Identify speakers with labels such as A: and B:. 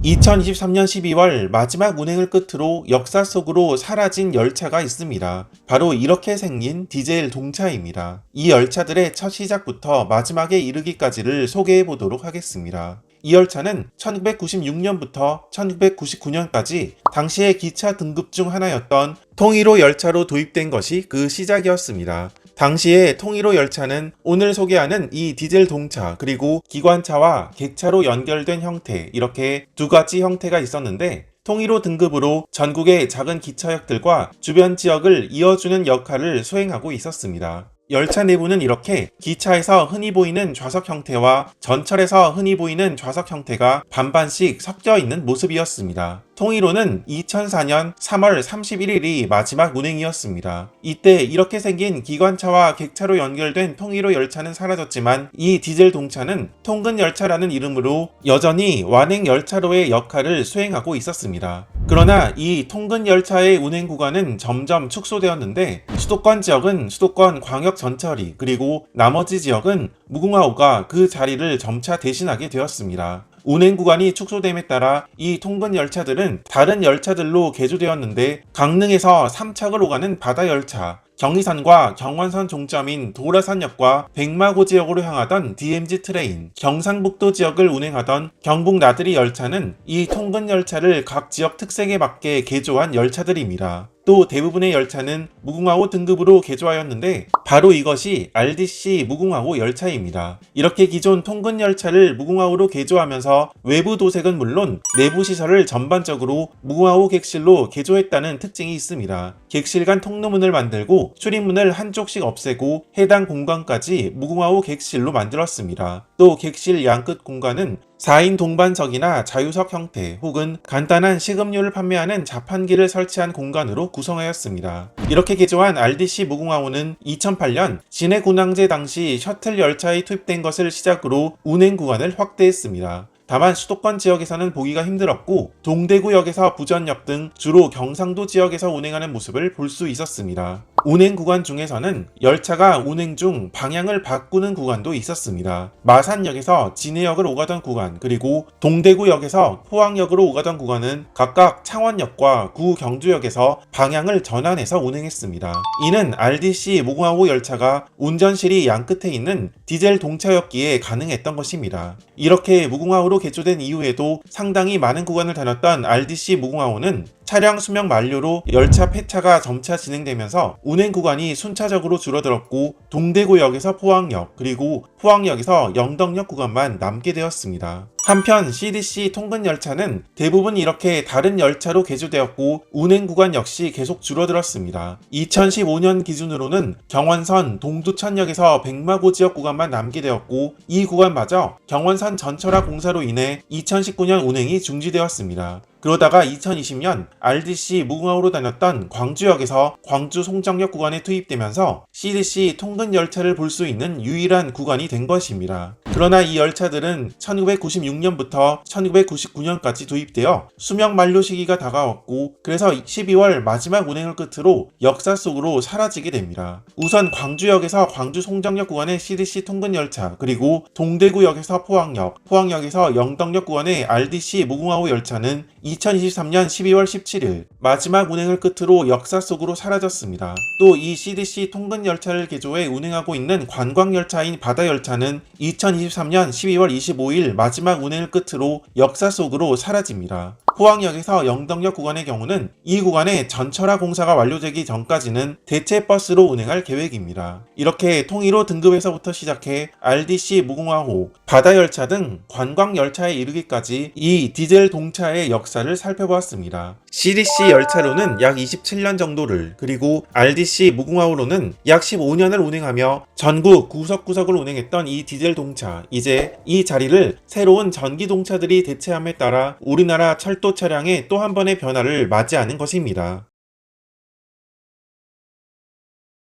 A: 2023년 12월 마지막 운행을 끝으로 역사 속으로 사라진 열차가 있습니다. 바로 이렇게 생긴 디젤 동차입니다. 이 열차들의 첫 시작부터 마지막에 이르기까지를 소개해 보도록 하겠습니다. 이 열차는 1996년부터 1999년까지 당시의 기차 등급 중 하나였던 통일호 열차로 도입된 것이 그 시작이었습니다. 당시에 통일호 열차는 오늘 소개하는 이 디젤 동차 그리고 기관차와 객차로 연결된 형태, 이렇게 두 가지 형태가 있었는데, 통일호 등급으로 전국의 작은 기차역들과 주변 지역을 이어주는 역할을 수행하고 있었습니다. 열차 내부는 이렇게 기차에서 흔히 보이는 좌석 형태와 전철에서 흔히 보이는 좌석 형태가 반반씩 섞여 있는 모습이었습니다. 통일호는 2004년 3월 31일이 마지막 운행이었습니다. 이때 이렇게 생긴 기관차와 객차로 연결된 통일호 열차는 사라졌지만 이 디젤 동차는 통근 열차라는 이름으로 여전히 완행 열차로의 역할을 수행하고 있었습니다. 그러나 이 통근 열차의 운행 구간은 점점 축소되었는데, 수도권 지역은 수도권 광역전철이, 그리고 나머지 지역은 무궁화호가 그 자리를 점차 대신하게 되었습니다. 운행 구간이 축소됨에 따라 이 통근 열차들은 다른 열차들로 개조되었는데, 강릉에서 삼척을 오가는 바다열차, 경의선과 경원선 종점인 도라산역과 백마고 지역으로 향하던 DMZ 트레인, 경상북도 지역을 운행하던 경북 나들이 열차는 이 통근 열차를 각 지역 특색에 맞게 개조한 열차들입니다. 또 대부분의 열차는 무궁화호 등급으로 개조하였는데, 바로 이것이 RDC 무궁화호 열차입니다. 이렇게 기존 통근 열차를 무궁화호로 개조하면서 외부 도색은 물론 내부 시설을 전반적으로 무궁화호 객실로 개조했다는 특징이 있습니다. 객실 간 통로문을 만들고 출입문을 한쪽씩 없애고 해당 공간까지 무궁화호 객실로 만들었습니다. 또 객실 양끝 공간은 4인 동반석이나 자유석 형태 혹은 간단한 식음료를 판매하는 자판기를 설치한 공간으로 구성하였습니다. 이렇게 개조한 RDC 무궁화호는 2008년 진해군항제 당시 셔틀 열차에 투입된 것을 시작으로 운행 구간을 확대했습니다. 다만 수도권 지역에서는 보기가 힘들었고, 동대구역에서 부전역 등 주로 경상도 지역에서 운행하는 모습을 볼 수 있었습니다. 운행 구간 중에서는 열차가 운행 중 방향을 바꾸는 구간도 있었습니다. 마산역에서 진해역을 오가던 구간, 그리고 동대구역에서 포항역으로 오가던 구간은 각각 창원역과 구경주역에서 방향을 전환해서 운행했습니다. 이는 RDC 무궁화호 열차가 운전실이 양끝에 있는 디젤 동차였기에 가능했던 것입니다. 이렇게 무궁화호로 개조된 이후에도 상당히 많은 구간을 다녔던 RDC 무궁화호는 차량 수명 만료로 열차 폐차가 점차 진행되면서 운행 구간이 순차적으로 줄어들었고, 동대구역에서 포항역, 그리고 포항역에서 영덕역 구간만 남게 되었습니다. 한편 CDC 통근 열차는 대부분 이렇게 다른 열차로 개조되었고, 운행 구간 역시 계속 줄어들었습니다. 2015년 기준으로는 경원선 동두천역에서 백마고 지역 구간만 남게 되었고, 이 구간마저 경원선 전철화 공사로 인해 2019년 운행이 중지되었습니다. 그러다가 2020년 RDC 무궁화호로 다녔던 광주역에서 광주 송정역 구간에 투입되면서 CDC 통근 열차를 볼 수 있는 유일한 구간이 된 것입니다. 그러나 이 열차들은 1996년부터 1999년까지 도입되어 수명 만료 시기가 다가왔고, 그래서 12월 마지막 운행을 끝으로 역사 속으로 사라지게 됩니다. 우선 광주역에서 광주 송정역 구간의 CDC 통근 열차, 그리고 동대구역에서 포항역, 포항역에서 영덕역 구간의 RDC 무궁화호 열차는 2023년 12월 17일 마지막 운행을 끝으로 역사 속으로 사라졌습니다. 또 이 CDC 통근 열차를 개조해 운행하고 있는 관광열차인 바다열차는 2023년 12월 25일 마지막 운행을 끝으로 역사 속으로 사라집니다. 포항역에서 영덕역 구간의 경우는 이 구간의 전철화 공사가 완료되기 전까지는 대체 버스로 운행할 계획입니다. 이렇게 통일호 등급에서부터 시작해 RDC 무궁화호, 바다열차 등 관광열차에 이르기까지 이 디젤 동차의 역사를 살펴보았습니다. CDC 열차로는 약 27년 정도를, 그리고 RDC 무궁화호로는 약 15년을 운행하며 전국 구석구석을 운행했던 이 디젤 동차, 이제 이 자리를 새로운 전기 동차들이 대체함에 따라 우리나라 철도 차량의 또 한 번의 변화를 맞이하는 것입니다.